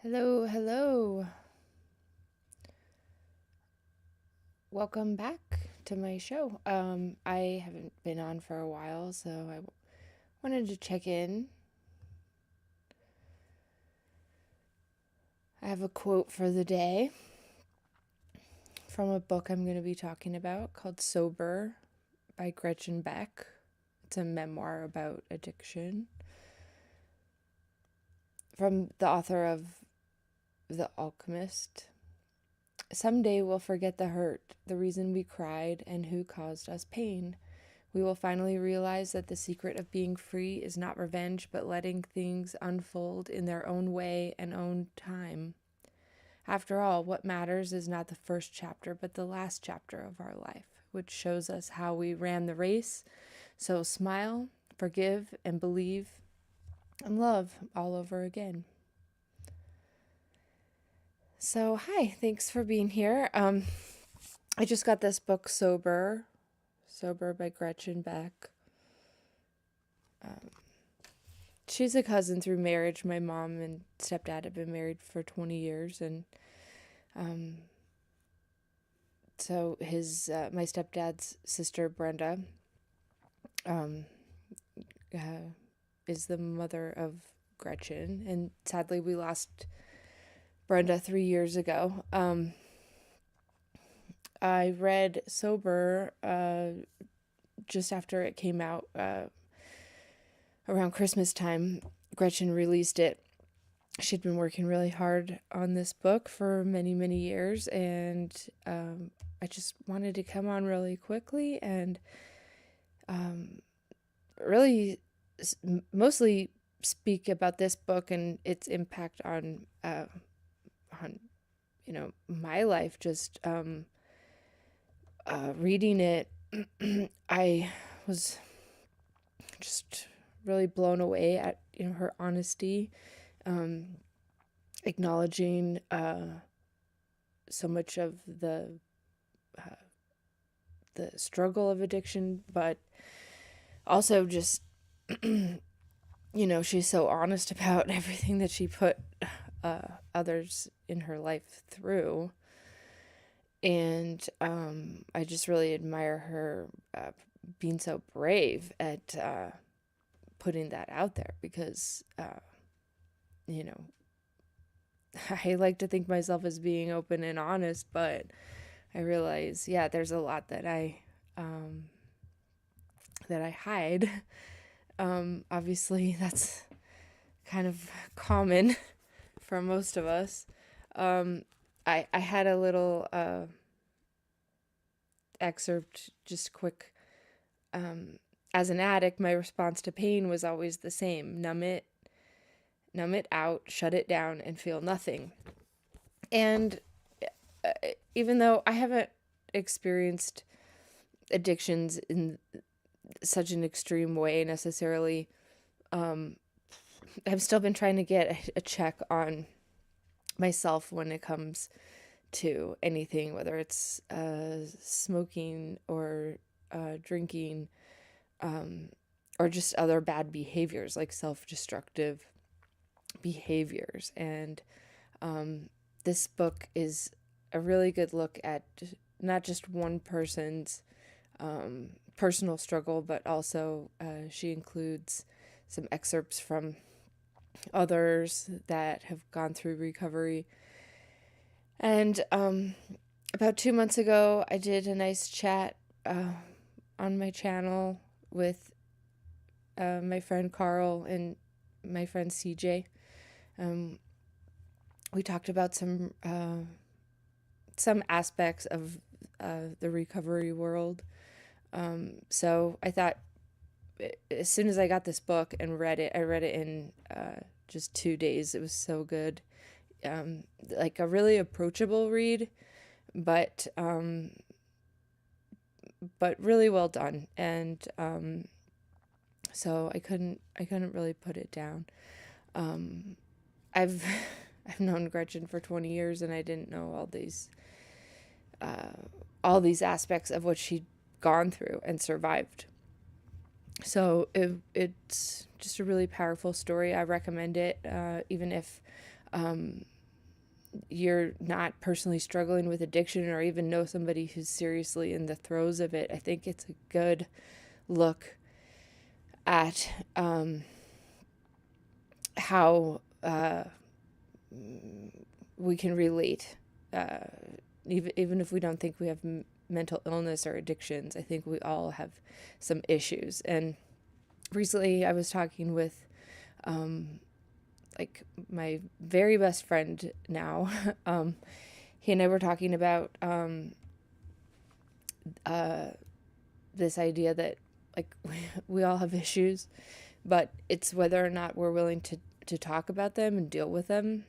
Hello, hello. Welcome back to my show. I haven't been on for a while, so I wanted to check in. I have a quote for the day from a book I'm going to be talking about called Sober by Gretchen Beck. It's a memoir about addiction from the author of The Alchemist. Someday we'll forget the hurt, the reason we cried, and who caused us pain. We will finally realize that the secret of being free is not revenge, but letting things unfold in their own way and own time. After all, what matters is not the first chapter, but the last chapter of our life, which shows us how we ran the race. So smile, forgive, and believe, and love all over again. So, hi, thanks for being here. I just got this book, Sober by Gretchen Beck. She's a cousin through marriage. My mom and stepdad have been married for 20 years, and so my stepdad's sister Brenda is the mother of Gretchen, and sadly we lost Brenda 3 years ago. I read Sober just after it came out. Around Christmas time, Gretchen released it. She'd been working really hard on this book for many, many years, and I just wanted to come on really quickly and really mostly speak about this book and its impact on my life. Just reading it, I was just really blown away at her honesty, acknowledging so much of the struggle of addiction, but also just she's so honest about everything that she put others in her life through, and I just really admire her being so brave at putting that out there, because I like to think myself as being open and honest, but I realize, there's a lot that I hide. Obviously, that's kind of common for most of us. I had a little excerpt, just quick. As an addict, my response to pain was always the same: numb it out, shut it down, and feel nothing. And even though I haven't experienced addictions in such an extreme way necessarily, I've still been trying to get a check on myself when it comes to anything, whether it's smoking or drinking, or just other bad behaviors like self-destructive behaviors. And this book is a really good look at not just one person's personal struggle, but also she includes some excerpts from others that have gone through recovery. And about 2 months ago, I did a nice chat on my channel with my friend Carl and my friend CJ. We talked about some aspects of the recovery world. So I thought, as soon as I got this book and read it, I read it in just 2 days. It was so good. Like a really approachable read, but really well done. And so I couldn't really put it down. I've known Gretchen for 20 years, and I didn't know all these aspects of what she'd gone through and survived. So it's just a really powerful story. I recommend it, even if you're not personally struggling with addiction or even know somebody who's seriously in the throes of it, I think it's a good look at how we can relate. Even if we don't think we have mental illness or addictions, I think we all have some issues. And recently I was talking with like my very best friend now. He and I were talking about this idea that like we all have issues, but it's whether or not we're willing to talk about them and deal with them.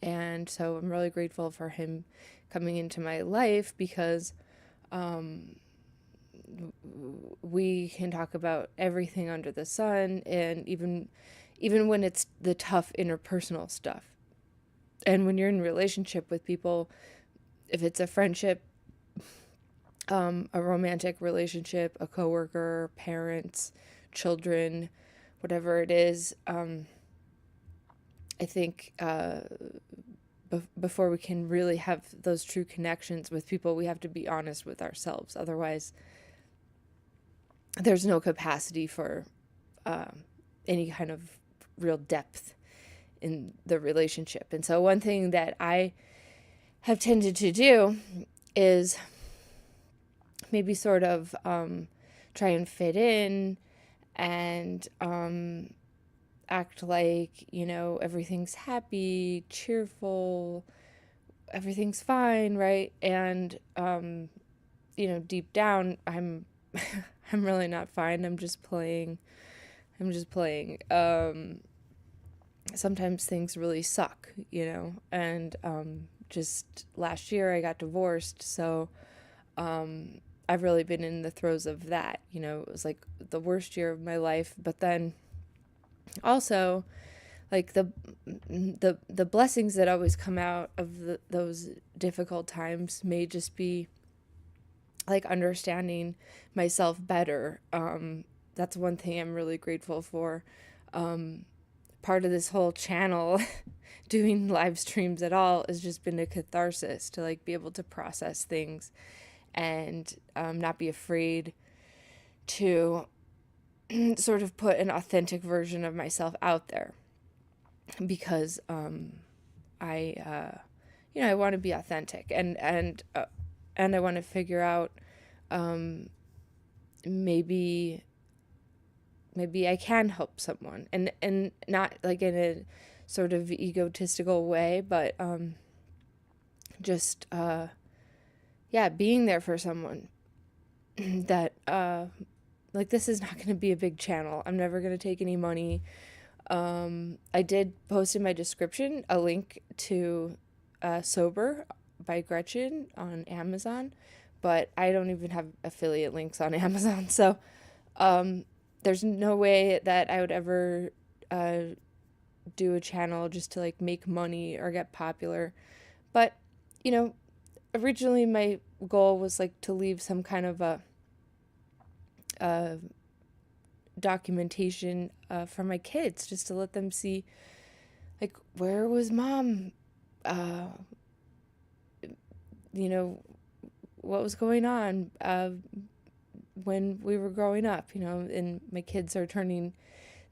And so I'm really grateful for him coming into my life because we can talk about everything under the sun, and even when it's the tough interpersonal stuff. And when you're in a relationship with people, if it's a friendship, a romantic relationship, a coworker, parents, children, whatever it is, I think before we can really have those true connections with people, we have to be honest with ourselves. Otherwise, there's no capacity for any kind of real depth in the relationship. And so one thing that I have tended to do is maybe sort of try and fit in and act like, everything's happy, cheerful, everything's fine, right? And, deep down, I'm I'm really not fine. I'm just playing. Sometimes things really suck, and just last year I got divorced, so I've really been in the throes of that. It was like the worst year of my life, but then also like the blessings that always come out of those difficult times may just be like understanding myself better. That's one thing I'm really grateful for. Part of this whole channel doing live streams at all has just been a catharsis to like be able to process things and not be afraid to sort of put an authentic version of myself out there, because I want to be authentic, and I want to figure out maybe I can help someone, and not like in a sort of egotistical way, but just being there for someone that like this is not going to be a big channel. I'm never going to take any money. I did post in my description a link to Sober by Gretchen on Amazon, but I don't even have affiliate links on Amazon, so there's no way that I would ever do a channel just to like make money or get popular. But originally my goal was like to leave some kind of a documentation for my kids, just to let them see like where was mom, what was going on when we were growing up, and my kids are turning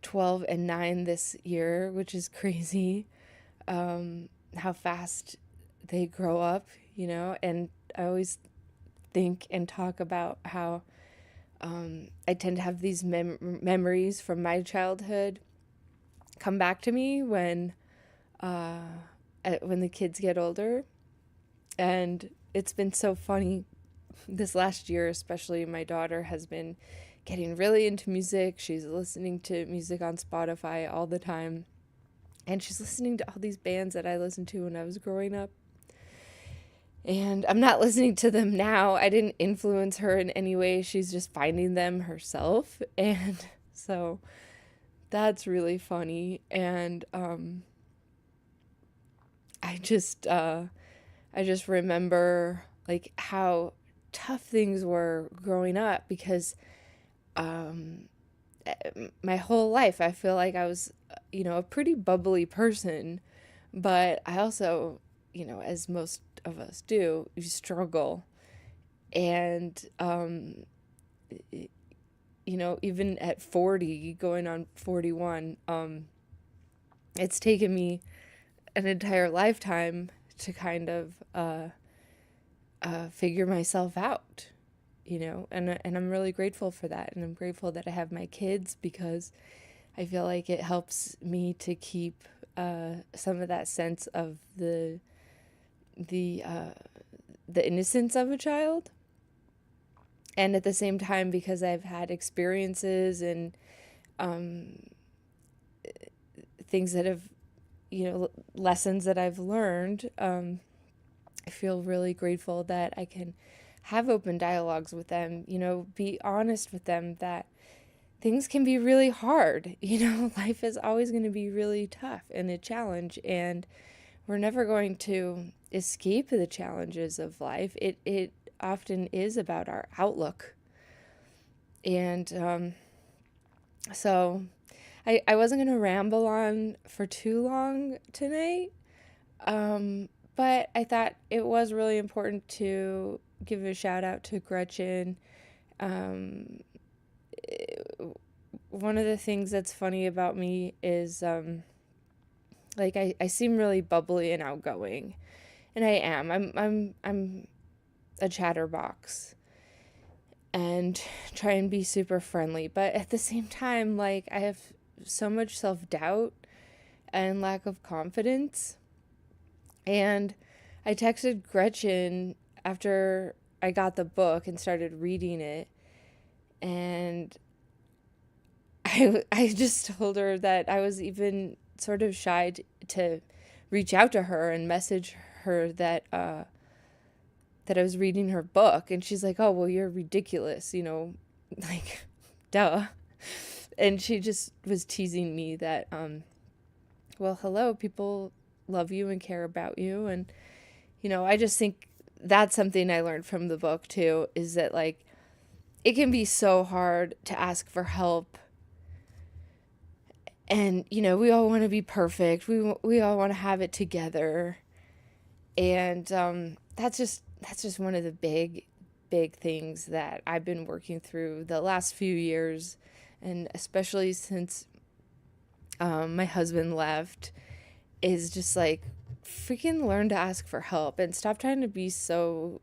12 and 9 this year, which is crazy, how fast they grow up, and I always think and talk about how I tend to have these memories from my childhood come back to me when the kids get older. And it's been so funny this last year, especially. My daughter has been getting really into music. She's listening to music on Spotify all the time, and she's listening to all these bands that I listened to when I was growing up. And I'm not listening to them now. I didn't influence her in any way. She's just finding them herself. And so that's really funny. And I just remember like how tough things were growing up, because my whole life I feel like I was, a pretty bubbly person. But I also, as most of us do, you struggle. And, even at 40, going on 41, it's taken me an entire lifetime to kind of figure myself out, and I'm really grateful for that. And I'm grateful that I have my kids, because I feel like it helps me to keep some of that sense of the innocence of a child. And at the same time, because I've had experiences and things that have, lessons that I've learned, I feel really grateful that I can have open dialogues with them, be honest with them that things can be really hard. Life is always going to be really tough and a challenge, and we're never going to escape the challenges of life. It often is about our outlook. And so I wasn't going to ramble on for too long tonight, but I thought it was really important to give a shout out to Gretchen. One of the things that's funny about me is like I seem really bubbly and outgoing, and I am. I'm a chatterbox and try and be super friendly, but at the same time, like, I have so much self-doubt and lack of confidence. And I texted Gretchen after I got the book and started reading it, and I just told her that I was even sort of shy to reach out to her and message her that that I was reading her book. And she's like, "Oh, well, you're ridiculous, like, duh." And she just was teasing me that, well, hello, people love you and care about you. And, I just think that's something I learned from the book too, is that, like, it can be so hard to ask for help. And, we all want to be perfect. We all want to have it together. And that's just one of the big things that I've been working through the last few years, and especially since my husband left, is just like, freaking learn to ask for help and stop trying to be so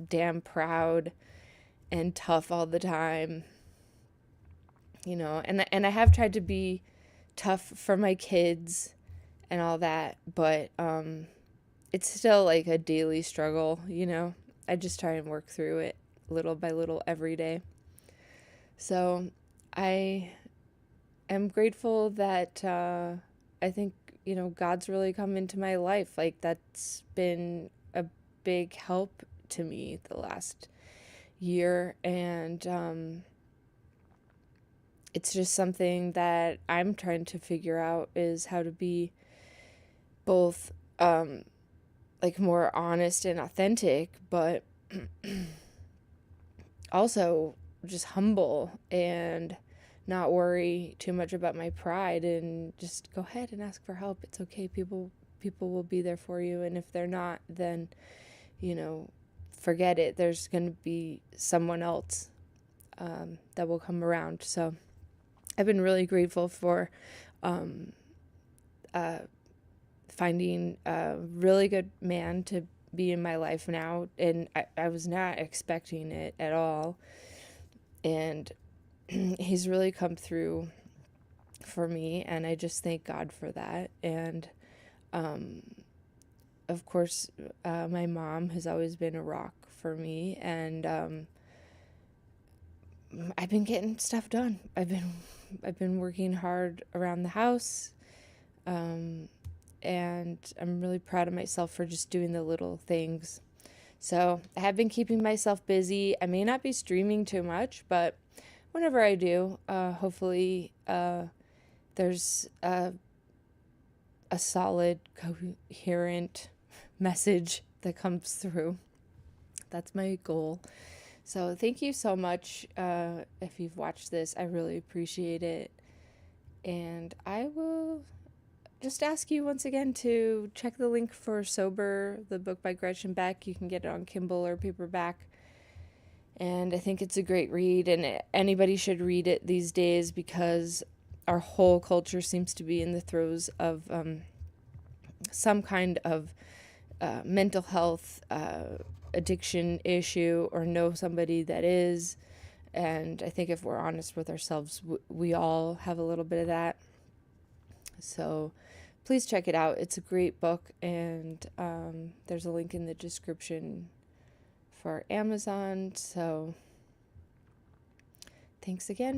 damn proud and tough all the time. And I have tried to be tough for my kids and all that, but it's still like a daily struggle. I just try and work through it little by little every day. So I am grateful that I think, God's really come into my life. Like, that's been a big help to me the last year. And it's just something that I'm trying to figure out, is how to be both like more honest and authentic, but also just humble and not worry too much about my pride, and just go ahead and ask for help. It's okay. People will be there for you. And if they're not, then, forget it. There's going to be someone else that will come around. So I've been really grateful for finding a really good man to be in my life now. And I was not expecting it at all. And he's really come through for me, and I just thank God for that. And of course, my mom has always been a rock for me, and I've been getting stuff done. I've been working hard around the house, and I'm really proud of myself for just doing the little things. So I have been keeping myself busy. I may not be streaming too much, but whenever I do, hopefully there's a solid, coherent message that comes through. That's my goal. So thank you so much if you've watched this. I really appreciate it. And I will just ask you once again to check the link for Sober, the book by Gretchen Beck. You can get it on Kindle or paperback. And I think it's a great read, and anybody should read it these days because our whole culture seems to be in the throes of some kind of mental health addiction issue, or know somebody that is. And I think if we're honest with ourselves, we all have a little bit of that. So please check it out. It's a great book, and there's a link in the description for Amazon. So thanks again.